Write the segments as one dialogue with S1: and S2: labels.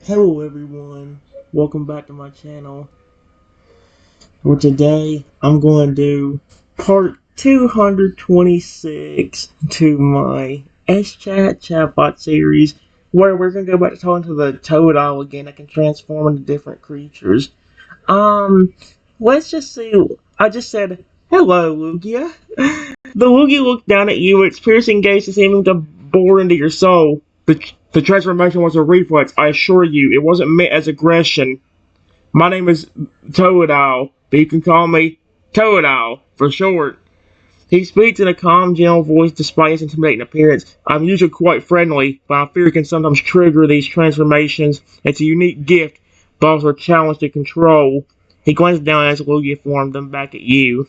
S1: Hello everyone, welcome back to my channel. For today, I'm going to do part 226 to my SChat chatbot series, where we're going to go back to talking to the Totodile again that can transform into different creatures. Let's just see, I just said, hello Lugia. The Lugia looked down at you, its piercing gaze seeming to bore into your soul. The transformation was a reflex, I assure you. It wasn't meant as aggression. My name is Totodile, but you can call me Totodile for short. He speaks in a calm, gentle voice despite his intimidating appearance. I'm usually quite friendly, but I fear it can sometimes trigger these transformations. It's a unique gift, but also a challenge to control. He glances down as Lugia formed, then back at you.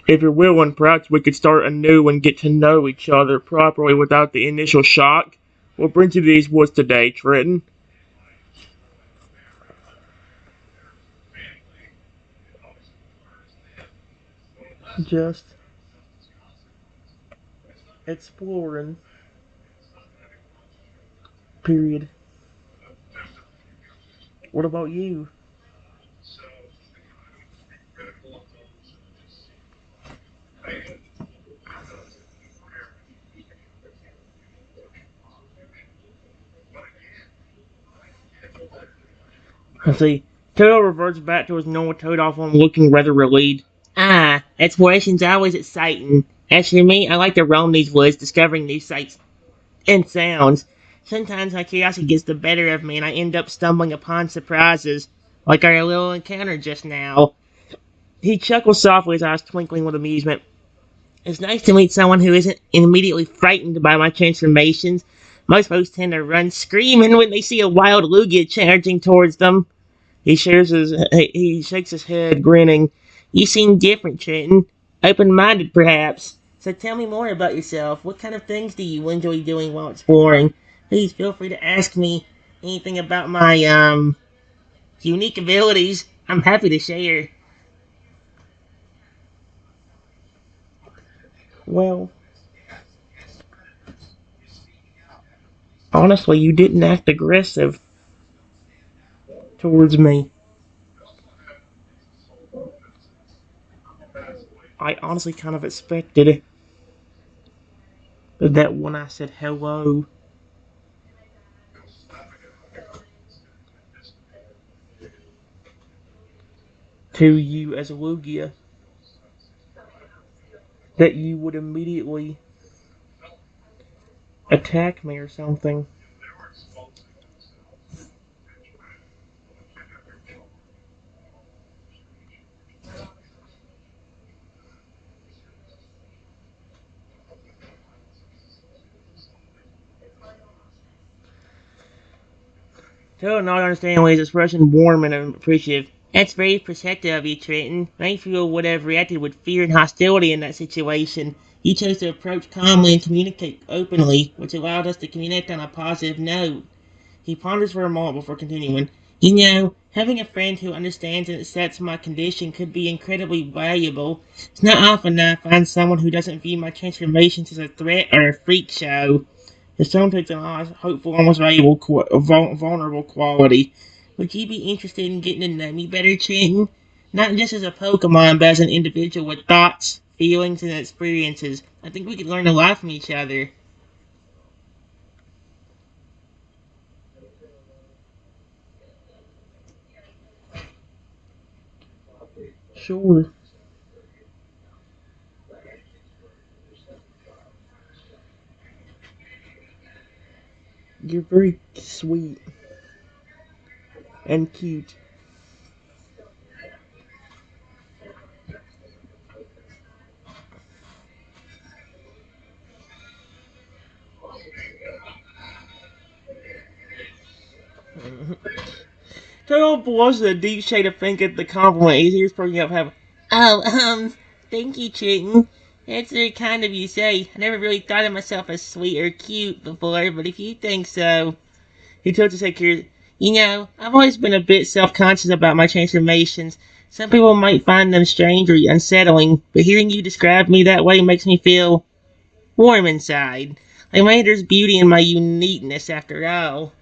S1: If you're willing, perhaps we could start anew and get to know each other properly without the initial shock. What brings you to these woods today, Trenton? Just exploring. Period. What about you? I see. Toto reverts back to his normal Toad form, looking rather relieved. Ah, exploration's always exciting. As for me, I like to roam these woods, discovering new sights and sounds. Sometimes my curiosity gets the better of me, and I end up stumbling upon surprises, like our little encounter just now. He chuckled softly, his eyes twinkling with amusement. It's nice to meet someone who isn't immediately frightened by my transformations. Most folks tend to run screaming when they see a wild Lugia charging towards them. He shakes his head, grinning. You seem different, Trenton. Open-minded, perhaps. So tell me more about yourself. What kind of things do you enjoy doing while exploring? Please feel free to ask me anything about my, unique abilities. I'm happy to share. Well, honestly, you didn't act aggressive towards me. I honestly kind of expected that when I said hello to you as a Lugia, that you would immediately attack me or something. Still not understanding his expression warm and appreciative. That's very protective of you, Trenton. Many people would have reacted with fear and hostility in that situation. You chose to approach calmly and communicate openly, which allowed us to communicate on a positive note. He ponders for a moment before continuing. You know, having a friend who understands and accepts my condition could be incredibly valuable. It's not often that I find someone who doesn't view my transformations as a threat or a freak show. His tone takes an hopeful, almost vulnerable quality. Would you be interested in getting to know me better, Trenton? Not just as a Pokemon, but as an individual with thoughts, feelings, and experiences. I think we could learn a lot from each other. Sure. You're very sweet and cute. Turtle blushes a deep shade of pink at the compliment. His ears perking up, have. Oh, thank you, Chicken. That's very kind of you to say. I never really thought of myself as sweet or cute before, but if you think so. He tilts his head curious. You know, I've always been a bit self-conscious about my transformations. Some people might find them strange or unsettling, but hearing you describe me that way makes me feel warm inside. Like maybe there's beauty in my uniqueness after all.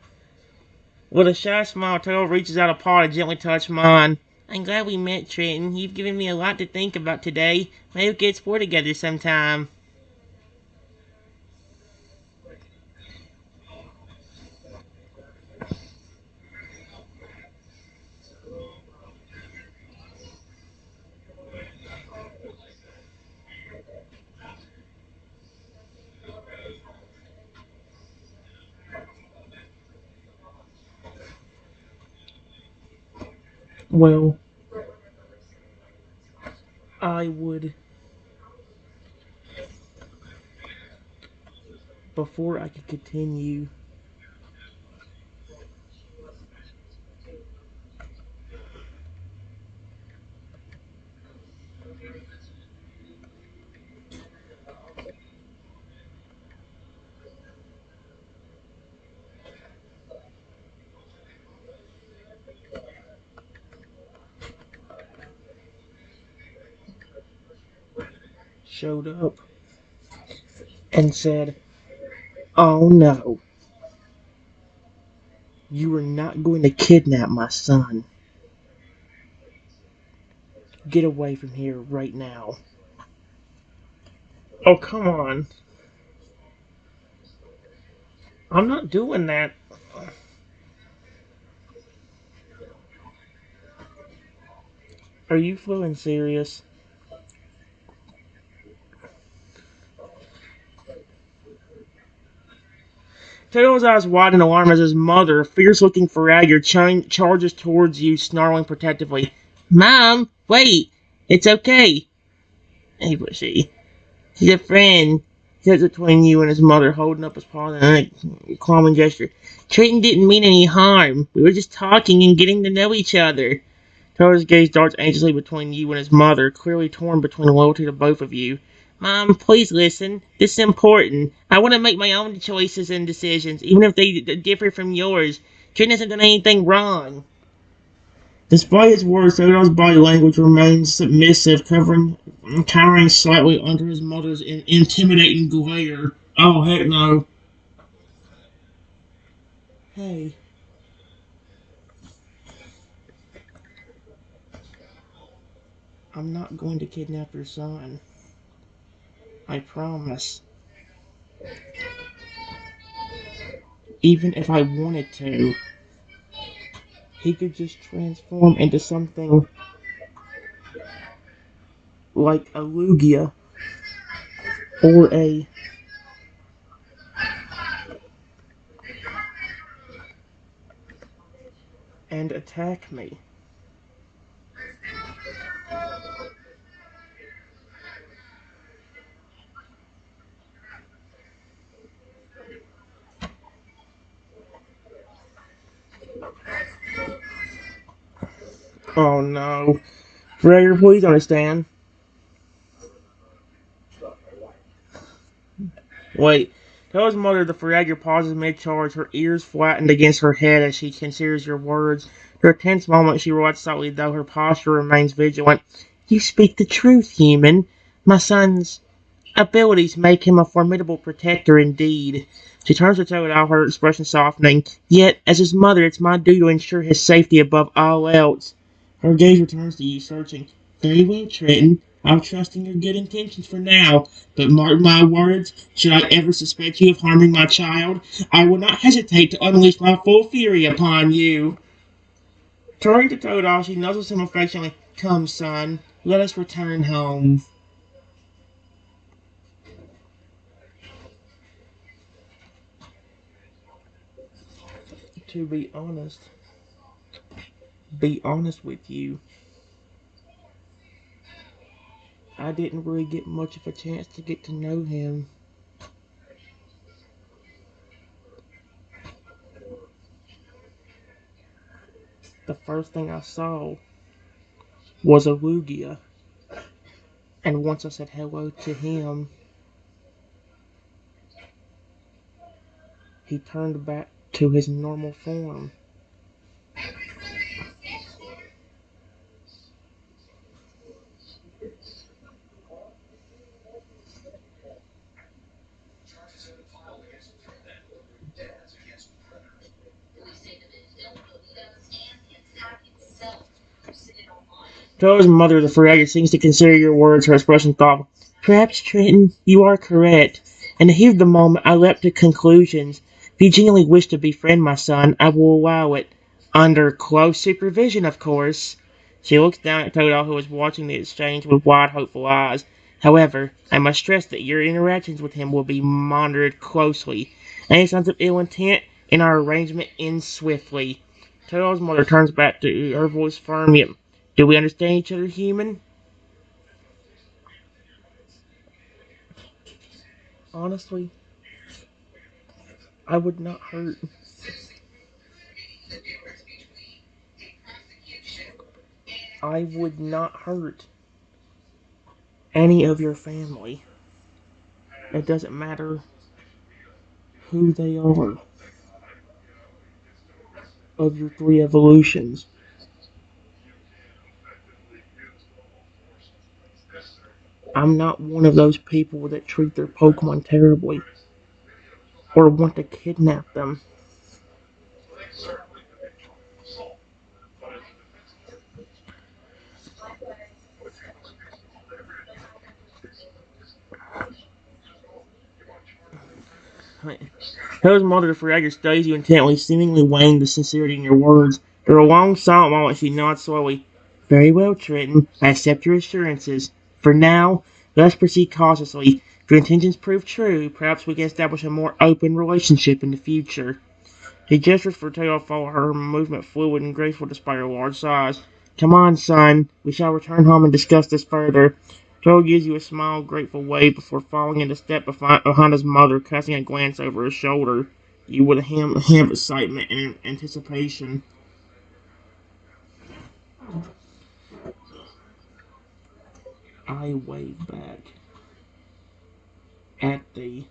S1: With a shy smile, Turtle reaches out a paw to gently touch mine. I'm glad we met, Trenton. You've given me a lot to think about today. Maybe we could explore together sometime. Well, I would, before I could continue, showed up and said, "Oh no, you are not going to kidnap my son. Get away from here right now." Oh, come on. I'm not doing that. Are you feeling serious? Taylor's eyes widen in alarm as his mother, fierce-looking Farragut, charges towards you, snarling protectively. Mom, wait! It's okay. Hey, but she's a friend. Sits between you and his mother, holding up his paw in a calming gesture. Trenton didn't mean any harm. We were just talking and getting to know each other. Taylor's gaze darts anxiously between you and his mother, clearly torn between loyalty to both of you. Mom, please listen. This is important. I want to make my own choices and decisions, even if they differ from yours. Trenton hasn't done anything wrong. Despite his words, Theodore's body language remains submissive, cowering slightly under his mother's intimidating glare. Oh, heck no. Hey, I'm not going to kidnap your son. I promise. Even if I wanted to, he could just transform into something like a Lugia or a and attack me. Oh no. Frager, please understand. Wait. Tell his mother the Fragger pauses mid-charge, her ears flattened against her head as she considers your words. For a tense moment, she rots slightly, though her posture remains vigilant. You speak the truth, human. My son's abilities make him a formidable protector indeed. She turns to Totodile, her expression softening. Yet, as his mother, it's my duty to ensure his safety above all else. Her gaze returns to you, searching. Very well, Trenton. I'll trust in your good intentions for now, but mark my words, should I ever suspect you of harming my child, I will not hesitate to unleash my full fury upon you. Turning to Totodile, she nuzzles him affectionately. Come, son, let us return home. To be honest with you, I didn't really get much of a chance to get to know him. The first thing I saw was a Lugia, and once I said hello to him, he turned back to his normal form. Toad's mother, the Fragger, seems to consider your words, her expression thoughtful. Perhaps, Trenton, you are correct. And to heat of the moment, I leapt to conclusions. If you genuinely wish to befriend my son, I will allow it. Under close supervision, of course. She looks down at Totodile, who is watching the exchange with wide, hopeful eyes. However, I must stress that your interactions with him will be monitored closely. Any signs of ill intent in our arrangement end swiftly. Totodile's mother turns back to her voice firm yet. Do we understand each other, human? Honestly, I would not hurt. I would not hurt any of your family. It doesn't matter who they are of your three evolutions. I'm not one of those people that treat their Pokemon terribly or want to kidnap them. Hill's mother, Fragger, studies you intently, seemingly weighing the sincerity in your words. After a long silent moment, she nods slowly. Very well, Trenton. I accept your assurances. For now, let us proceed cautiously. If your intentions prove true, perhaps we can establish a more open relationship in the future. He gestures for Tail to follow her movement fluid and graceful despite her large size. Come on, son. We shall return home and discuss this further. Tail gives you a smile, grateful wave before falling into step behind his mother, casting a glance over his shoulder. You with a hymn of excitement and anticipation. I wave back at thee.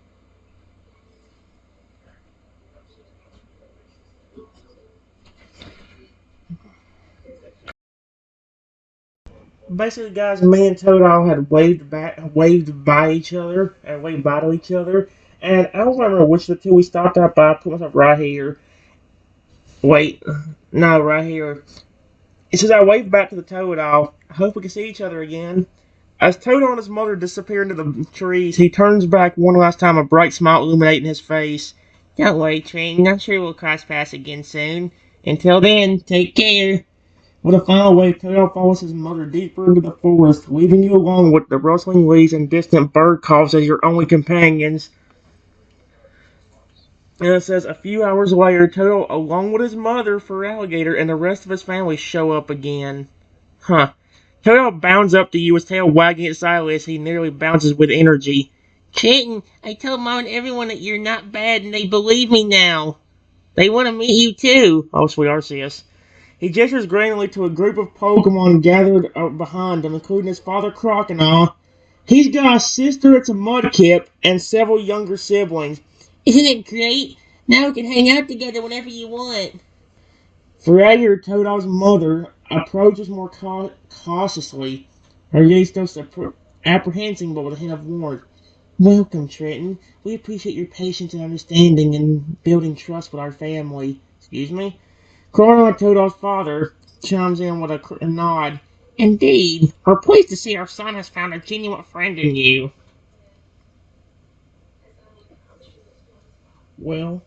S1: Basically, guys, me and Totodile had waved by each other, and waved bye to each other. And I don't remember which of the two we stopped at, but I put myself right here. Wait, no, right here. It says I waved back to the Totodile. I hope we can see each other again. As Totodile and his mother disappear into the trees, he turns back one last time, a bright smile illuminating his face. Don't worry, Trenton. I'm sure we'll cross paths again soon. Until then, take care. With a final wave, Totodile follows his mother deeper into the forest, leaving you alone with the rustling leaves and distant bird calls as your only companions. And it says a few hours later, Toto, along with his mother, Alligator, and the rest of his family show up again. Huh. Toto bounds up to you, his tail wagging its sideways as he nearly bounces with energy. Trenton, I told Mom and everyone that you're not bad, and they believe me now. They want to meet you too. Oh, sweet Arceus. He gestures grandly to a group of Pokemon gathered behind him, including his father Crocodile. He's got a sister that's a Mudkip and several younger siblings. Isn't it great? Now we can hang out together whenever you want. Fragger, Totodile's mother, approaches more cautiously, her gaze still apprehensive but with a hint of warmth. Welcome, Trenton. We appreciate your patience and understanding in building trust with our family. Excuse me? Colonel Totodile's father chimes in with a nod. Indeed, we're pleased to see our son has found a genuine friend in you. Well,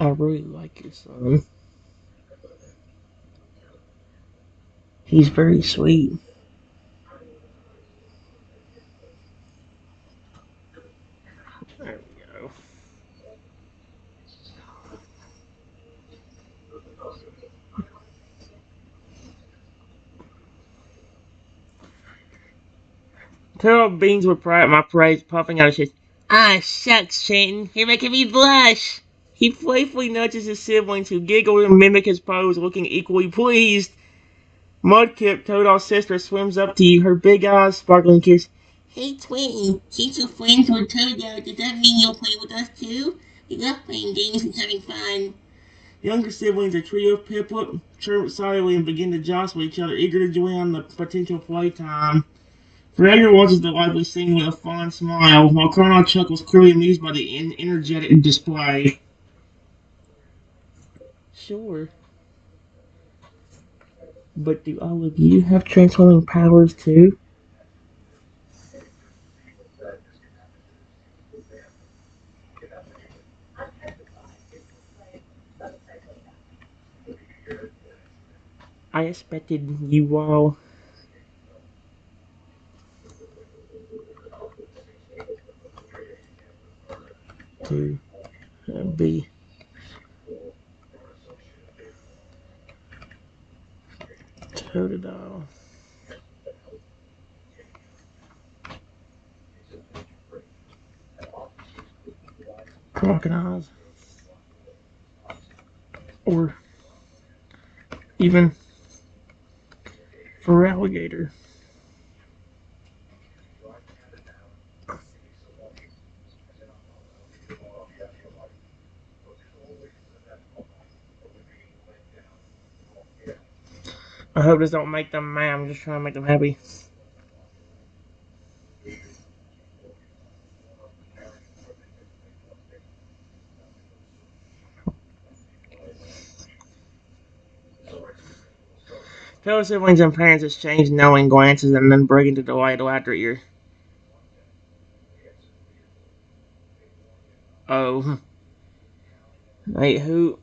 S1: I really like your son. He's very sweet. There we go. Turtle beams with pride at my praise, puffing out his chest. Ah, shucks, Trenton. You're making me blush. He playfully nudges his siblings, who giggle and mimic his pose, looking equally pleased. Mudkip, Totodile's sister, swims up to you, her big eyes sparkling kiss. Hey, Twin, since you're friends with Totodile, does that mean you'll play with us too? We love playing games and having fun. Younger siblings, a trio of Piplup, chirp silently and begin to jostle each other, eager to join on the potential playtime. Fragger watches the lively scene with a fond smile, while Colonel Chuck was clearly amused by the energetic display. Sure, but do all of you have transforming powers too? I expected you all to be Totodile crocodiles, or even for alligator. I hope this don't make them mad. I'm just trying to make them happy. Fellow siblings and parents exchange knowing glances and then break into delightful laughter at your. Oh, wait, who?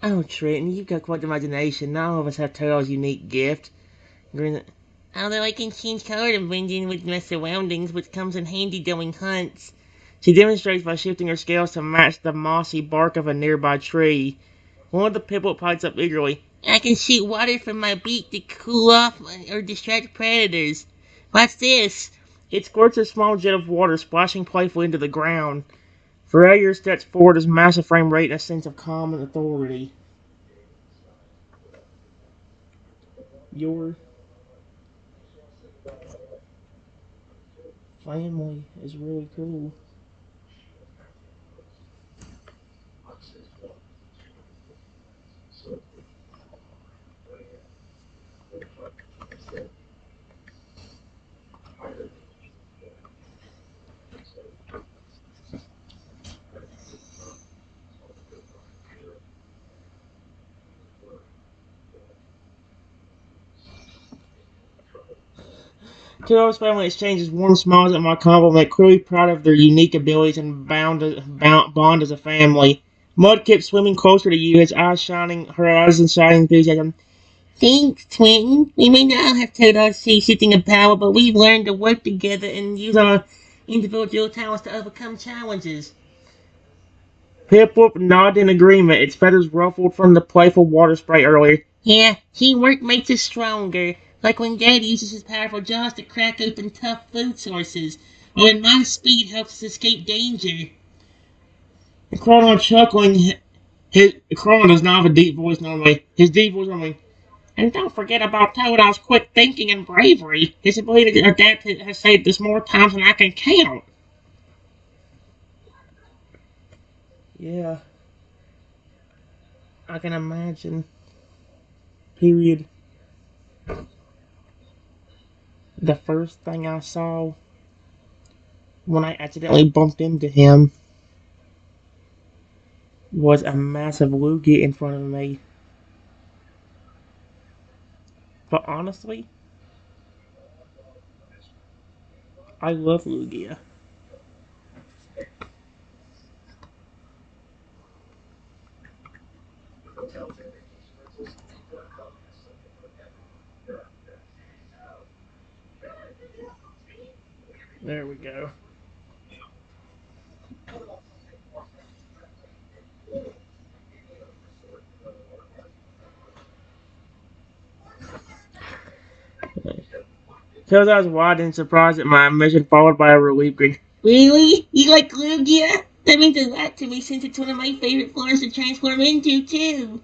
S1: Oh, Trenton, you've got quite the imagination. Not all of us have Toad's unique gift. Although I can change color and blend in with my surroundings, which comes in handy during hunts. She demonstrates by shifting her scales to match the mossy bark of a nearby tree. One of the piplet pipes up eagerly. I can shoot water from my beak to cool off or distract predators. What's this? It squirts a small jet of water, splashing playfully into the ground. Ferrayer steps forward, his massive frame rate and a sense of calm and authority. Your family is really cool. Toad's family exchanges warm smiles at my compliment, clearly proud of their unique abilities and bond as a family. Mud kept swimming closer to you, her eyes in shining enthusiasm. Thanks, Twin. We may not have Toad's shifting of power, but we've learned to work together and use our individual talents to overcome challenges. Pip-Whoop nodded in agreement, its feathers ruffled from the playful water spray earlier. Yeah, teamwork makes us stronger. Like when Dad uses his powerful jaws to crack open tough food sources, or when my speed helps us escape danger. Chrono chuckling. Chrono does not have a deep voice normally. His deep voice normally. And don't forget about Toad's quick thinking and bravery. His ability to adapt has saved us more times than I can count. Yeah, I can imagine. Period. The first thing I saw when I accidentally bumped into him was a massive loogie in front of me. But honestly, I love Lugia. There we go. Tells I was wide and surprised at my admission, followed by a relief grin. Really? You like Lugia? That means a lot to me since it's one of my favorite forms to transform into, too.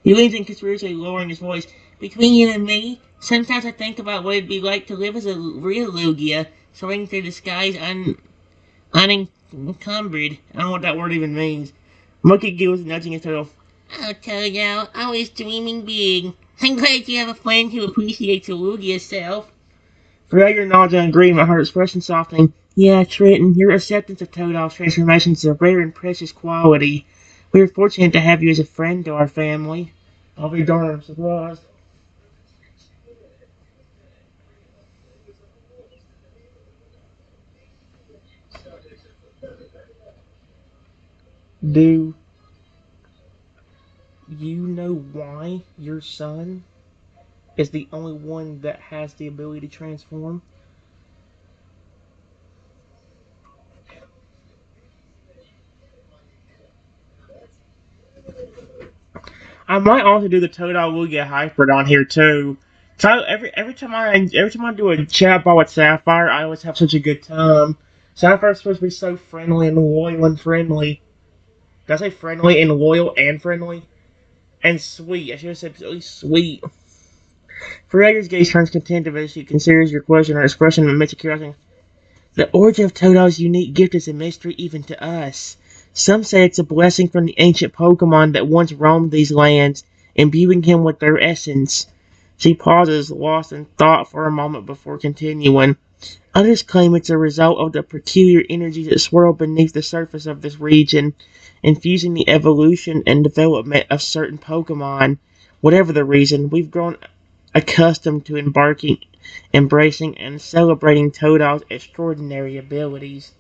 S1: He leans in conspiracy, lowering his voice. Between you and me, sometimes I think about what it'd be like to live as a real Lugia, soaring through the skies unencumbered. I don't know what that word even means. Monkey giggles, nudging his tail. I'll tell you, always dreaming big. I'm glad you have a friend who appreciates the Lugia self. For all your knowledge and agreement, her expression softening. Yeah, Trenton, your acceptance of Totodile's transformations is a rare and precious quality. We are fortunate to have you as a friend to our family. I'll be darn surprised. Do you know why your son is the only one that has the ability to transform? I might also do the Totodile will get hybrid on here too. So every time I do a chat ball with Sapphire, I always have such a good time. Sapphire's supposed to be so friendly and loyal and friendly. Did I say friendly and loyal and friendly? And sweet. I should have said really sweet. Freya's gaze turns contentive as she considers your question or expression and makes a curiosity. The origin of Totodile's unique gift is a mystery even to us. Some say it's a blessing from the ancient Pokemon that once roamed these lands, imbuing him with their essence. She pauses, lost in thought for a moment before continuing. Others claim it's a result of the peculiar energies that swirl beneath the surface of this region, infusing the evolution and development of certain Pokemon. Whatever the reason, we've grown accustomed to embracing, and celebrating Totodile's extraordinary abilities.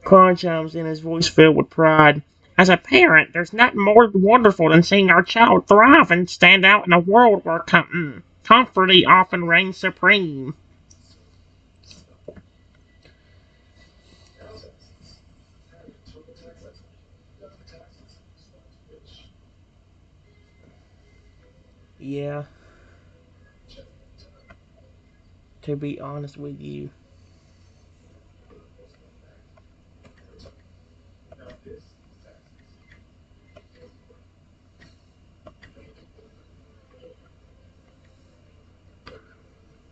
S1: Klein chimes in, his voice filled with pride. As a parent, there's nothing more wonderful than seeing our child thrive and stand out in a world where comfort often reigns supreme. Yeah, to be honest with you.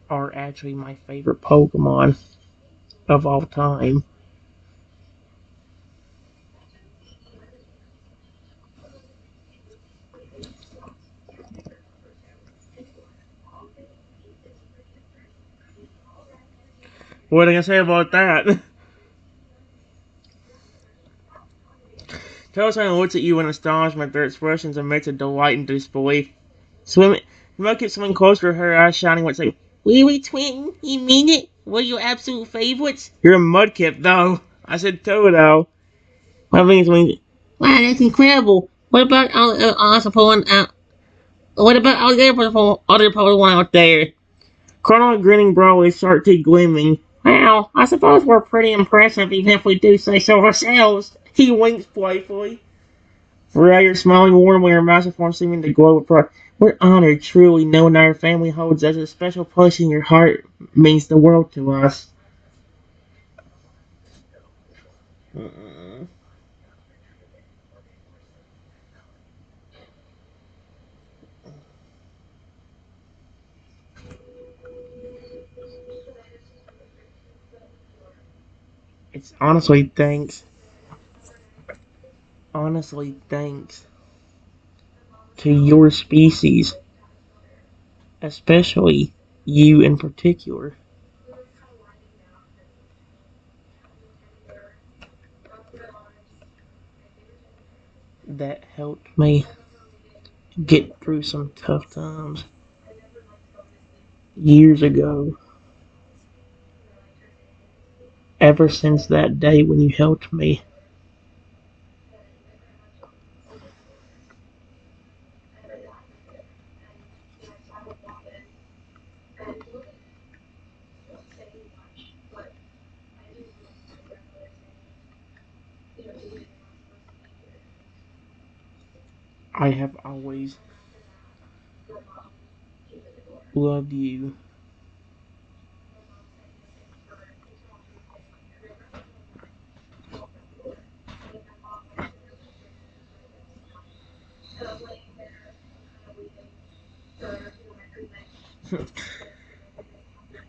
S1: Are actually my favorite Pokemon of all time. What can I say about that? Telson looks at you in astonishment, their expressions a mix of delight and disbelief. Swimming, Mo keeps swimming closer to her, eyes shining with saying, "Wee Twin, you mean it? We're your absolute favorites?" You're a mudkip, though. I said Totodile. My means when. Wow, that's incredible. What about what about other Pokemon out there? Colonel grinning broadly, sharp teeth gleaming. Well, I suppose we're pretty impressive, even if we do say so ourselves. He winks playfully. Freya smiling warmly, her massive form seeming to glow with pride. We're honored, truly, knowing our family holds as a special place in your heart means the world to us. It's honestly thanks to your species, especially you in particular, that helped me get through some tough times years ago. Ever since that day when you helped me, I have always loved you.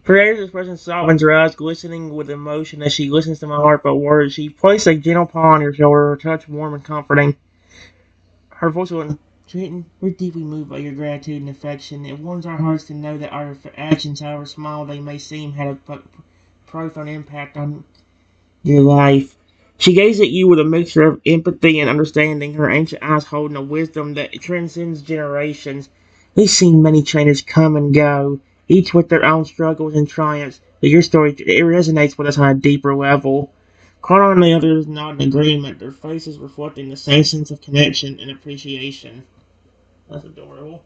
S1: Freya's expression softens, her eyes glistening with emotion as she listens to my heartfelt words. She placed a gentle paw on your shoulder, her touch warm and comforting. Her voice went, Trenton, we're deeply moved by your gratitude and affection. It warms our hearts to know that our actions, however small they may seem, had a profound impact on your life. She gazed at you with a mixture of empathy and understanding, her ancient eyes holding a wisdom that transcends generations. We've seen many trainers come and go, each with their own struggles and triumphs, but your story it resonates with us on a deeper level. Connor and the others nod in agreement, their faces reflecting the same sense of connection and appreciation. That's adorable.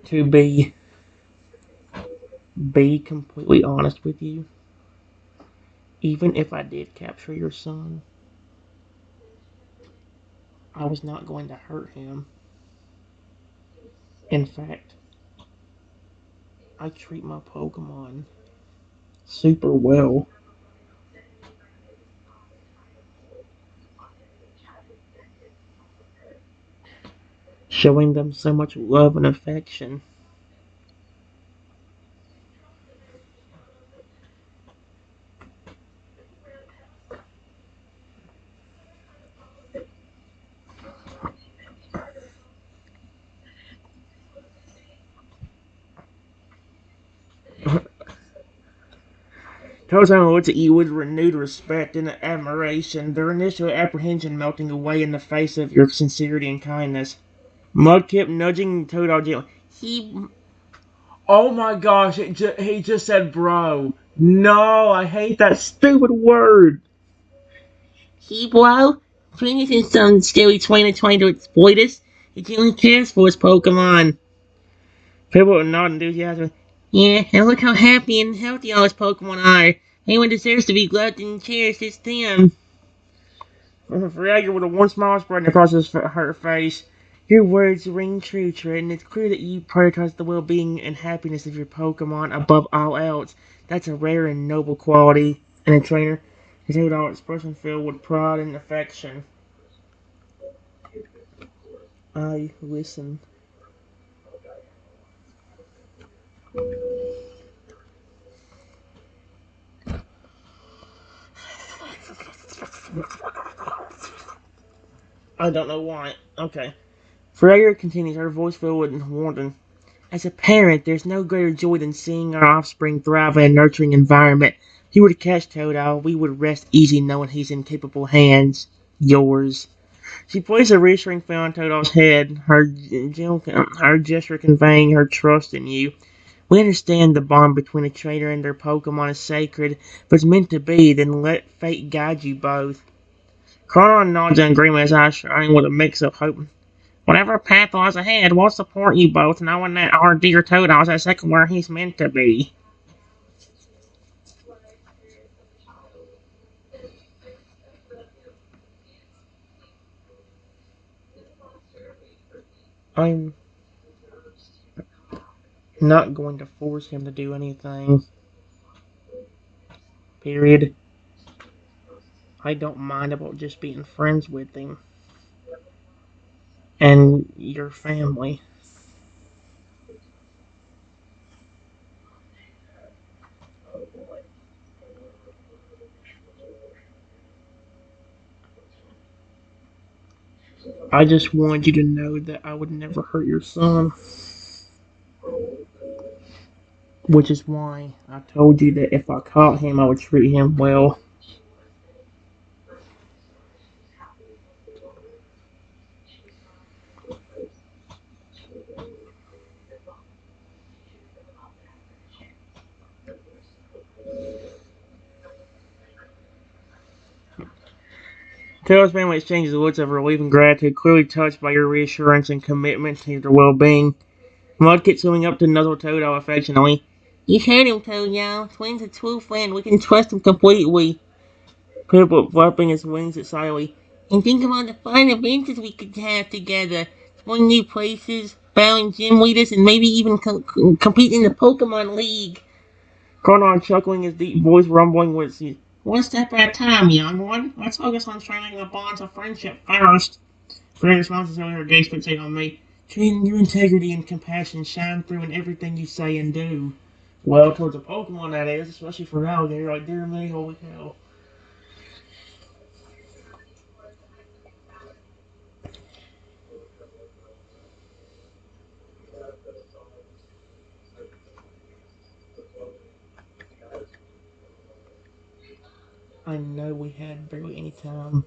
S1: To be completely honest with you, even if I did capture your son, I was not going to hurt him. In fact, I treat my Pokemon super well, showing them so much love and affection. Tarzan looked at you with renewed respect and admiration, their initial apprehension melting away in the face of your sincerity and kindness. Mud kept nudging Totodile gently. Oh my gosh, he just said bro. No, I hate that stupid word. He bro? Phoenix is some scary trainer trying to exploit us. He only cares for his Pokemon. People would nod enthusiastically. Yeah, and look how happy and healthy all his Pokemon are. Anyone deserves to be loved and cherished as them. Fragger with a warm smile spreading across her face. Your words ring true, Trent, and it's clear that you prioritize the well-being and happiness of your Pokemon above all else. That's a rare and noble quality in a trainer. His overall expression filled with pride and affection. I listen. I don't know why. Okay. Freya continues, her voice filled with warmth. As a parent, there's no greater joy than seeing our offspring thrive in a nurturing environment. If you were to catch Totodile, we would rest easy knowing he's in capable hands. Yours. She placed a reassuring fan on Totodile's head, her gesture conveying her trust in you. We understand the bond between a trainer and their Pokemon is sacred. If it's meant to be, then let fate guide you both. Carl nods in agreement, his eyes shining with a mix of hope. Whatever path lies ahead, we'll support you both, knowing that our dear Totodile is exactly where he's meant to be. I'm not going to force him to do anything. Period. I don't mind about just being friends with him and your family. I just wanted you to know that I would never hurt your son, which is why I told you that if I caught him, I would treat him well. Taylor's family exchanges looks of relief and gratitude, clearly touched by your reassurance and commitment to their well-being. Mudkip swimming up to nuzzle Totodile affectionately. You heard him, Totodile. Twin's a true friend. We can trust him completely. Piplup flapping his wings excitedly. And think about the fun adventures we could have together. Exploring new places, battling gym leaders, and maybe even compete in the Pokemon League. Carnard chuckling, his deep voice rumbling with one step at a time, young one. Let's focus on strengthening the bonds of friendship first. Fairy responses earlier, her gaze fixated on me. Treating your integrity and compassion shine through in everything you say and do. Well, towards a Pokemon that is, especially for an alligator, like dear me, holy cow. I know we had barely any time.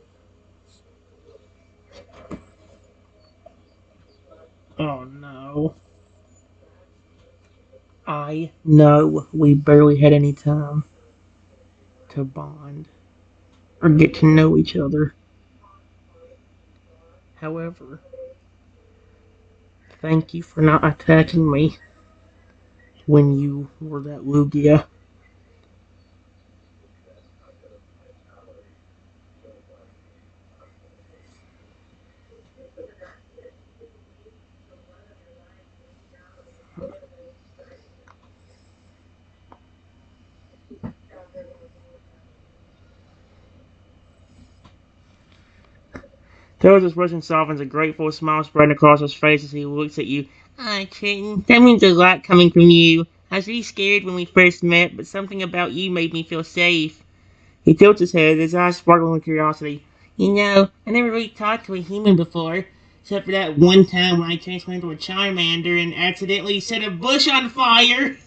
S1: Oh no. I know we barely had any time to bond or get to know each other. However, thank you for not attacking me when you were that Lugia. Toad's expression softens, a grateful smile spreading across his face as he looks at you. Ah, Trenton, that means a lot coming from you. I was really scared when we first met, but something about you made me feel safe. He tilts his head, his eyes sparkling with curiosity. You know, I never really talked to a human before, except for that one time when I transformed into a Charmander and accidentally set a bush on fire.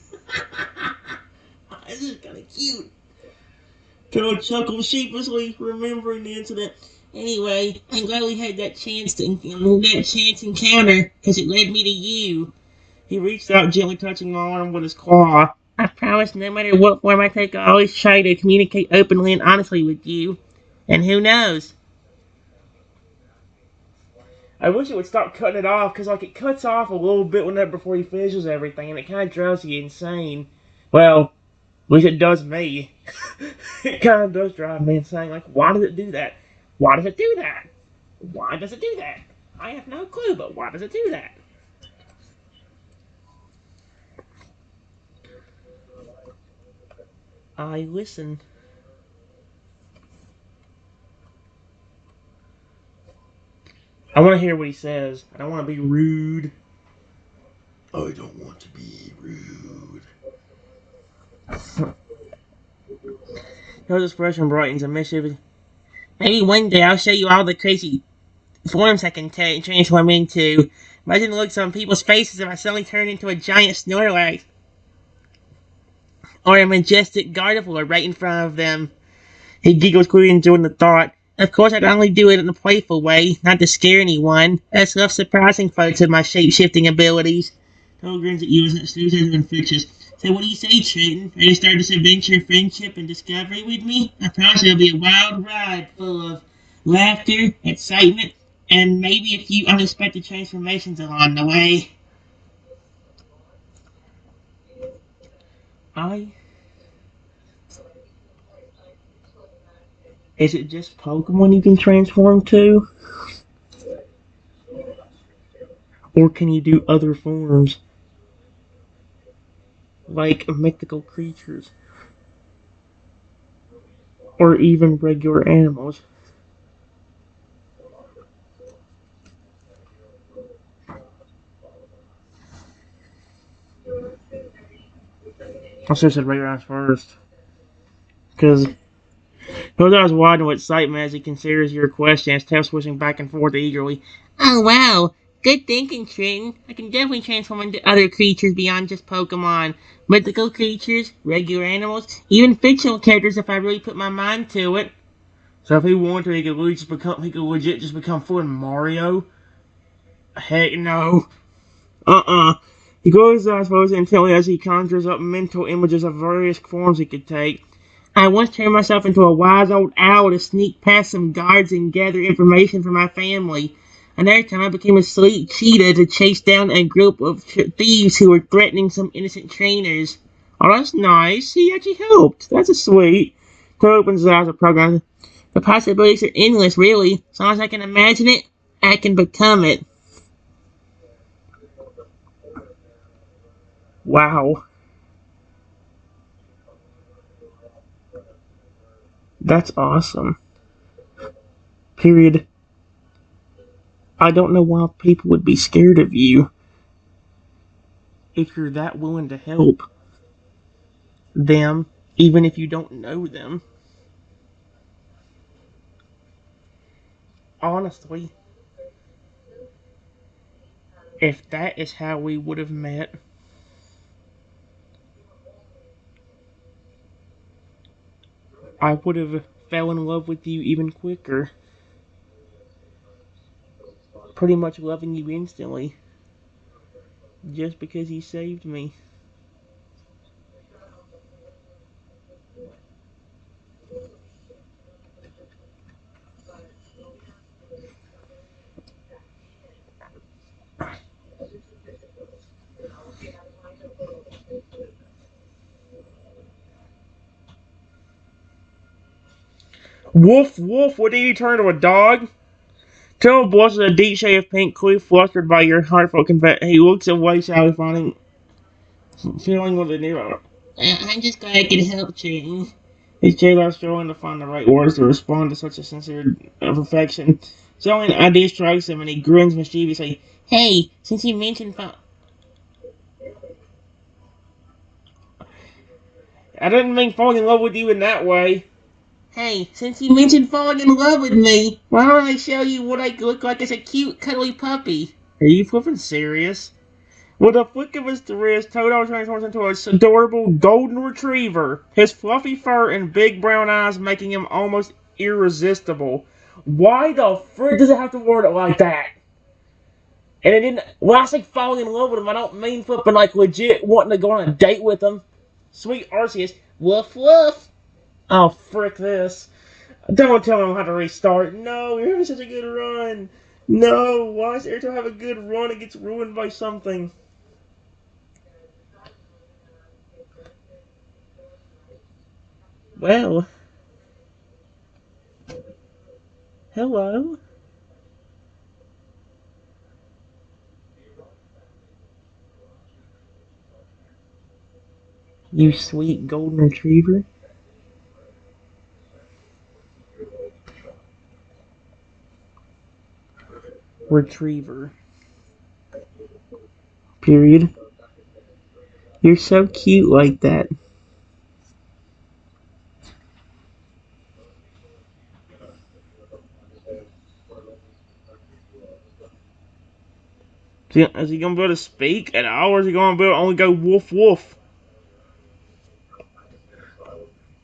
S1: This is kind of cute. Toad chuckled sheepishly, remembering the incident. Anyway, I'm glad we had that chance encounter, because it led me to you. He reached out, gently touching my arm with his claw. I promise no matter what form I take, I'll always try to communicate openly and honestly with you. And who knows? I wish it would stop cutting it off, because like it cuts off a little bit before he finishes everything, and it kind of drives you insane. Well, at least it does me. It kind of does drive me insane. Like, why does it do that? Why does it do that? Why does it do that? I have no clue, but why does it do that? I listen. I want to hear what he says. I don't want to be rude. I don't want to be rude. His expression brightens a mischievous. Maybe one day I'll show you all the crazy forms I can transform into. Imagine the looks on people's faces if I suddenly turn into a giant Snorlax or a majestic Gardevoir right in front of them. He giggles, clearly enjoying the thought. Of course, I'd only do it in a playful way, not to scare anyone. I love surprising folks with my shape-shifting abilities. Toad grins at you as it stares at him infectious. So what do you say, Trenton? Are you start this adventure of friendship and discovery with me? I promise it'll be a wild ride full of laughter, excitement, and maybe a few unexpected transformations along the way. I... Is it just Pokemon you can transform to? Or can you do other forms? Like mythical creatures? Or even regular animals? I should have said regular animals first. Because his eyes widen with excitement as he considers your question, his tail swishing back and forth eagerly. Oh, wow. Good thinking, Trenton. I can definitely transform into other creatures beyond just Pokemon. Mythical creatures, regular animals, even fictional characters if I really put my mind to it. So if he wanted to, he could legit just become full Mario? Heck no. He closes his eyes closed intently as he conjures up mental images of various forms he could take. I once turned myself into a wise old owl to sneak past some guards and gather information for my family. Another time I became a sleek cheetah to chase down a group of thieves who were threatening some innocent trainers. Oh, that's nice. He actually helped. That's a sweet. Toad opens his eyes to program. The possibilities are endless, really. As long as I can imagine it, I can become it. Wow. That's awesome. Period. I don't know why people would be scared of you if you're that willing to help. them, even if you don't know them. Honestly, if that is how we would have met, I would have fell in love with you even quicker. Pretty much loving you instantly, just because you saved me. Woof woof, what did you turn to a dog? Till blushes a deep shade of pink, clearly flustered by your heartfelt confession. He looks away, sadly, feeling with a new. I'm just glad I could help you. His jailer struggling to find the right words to respond to such a sincere perfection. So an idea strikes him, and he grins mischievously. Hey, since you mentioned I didn't mean falling in love with you in that way. Hey, since you mentioned falling in love with me, why don't I show you what I look like as a cute, cuddly puppy? Are you flipping serious? With a flick of his wrist, Toto transforms into a adorable golden retriever, his fluffy fur and big brown eyes making him almost irresistible. Why the frick does it have to word it like that? And it didn't. When I say falling in love with him, I don't mean flipping like legit wanting to go on a date with him. Sweet Arceus, woof woof. Oh, frick this. Don't tell him how to restart. No, you're having such a good run. No, why is every time I have a good run, it gets ruined by something? Well, hello. You sweet golden retriever. Retriever. Period. You're so cute like that. Is he gonna be able to speak at all, or is he gonna be able to only go woof woof?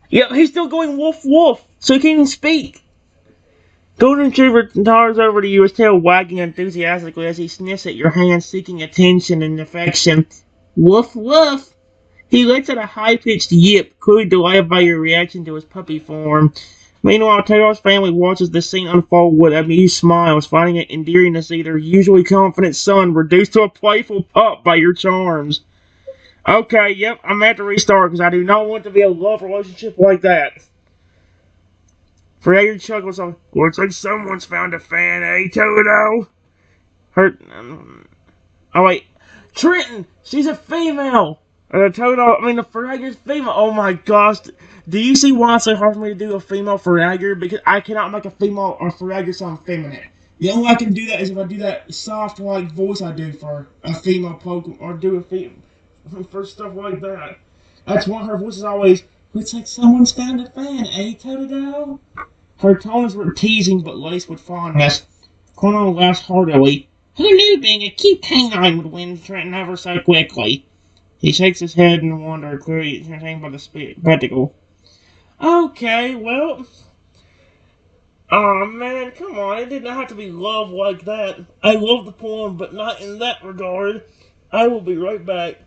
S1: Yep, he's still going woof woof, so he can't even speak. Golden Retriever towers over to you, his tail wagging enthusiastically as he sniffs at your hand, seeking attention and affection. Woof woof! He lets out a high-pitched yip, clearly delighted by your reaction to his puppy form. Meanwhile, Taylor's family watches the scene unfold with amused smiles, finding it endearing to see their usually confident son reduced to a playful pup by your charms. Okay, yep, I'm at to restart because I do not want to be a love relationship like that. Fragger chuckles on. Looks like someone's found a fan, eh, Toto? Hurt. Oh, wait. Trenton! She's a female! The Fragger's female. Oh my gosh. Do you see why it's so hard for me to do a female Fragger? Because I cannot make a female or Fragger sound feminine. The only way I can do that is if I do that soft, like, voice I do for a female Pokemon, or do a female, for stuff like that. That's why her voice is always, looks like someone's found a fan, eh, Totodile? Her tones were teasing but laced with fondness. Cornell laughed heartily. Who knew being a cute canine would win Trenton over so quickly? He shakes his head in wonder, clearly entertained by the spectacle. Okay, well. Aw, man, come on. It did not have to be love like that. I love the poem, but not in that regard. I will be right back.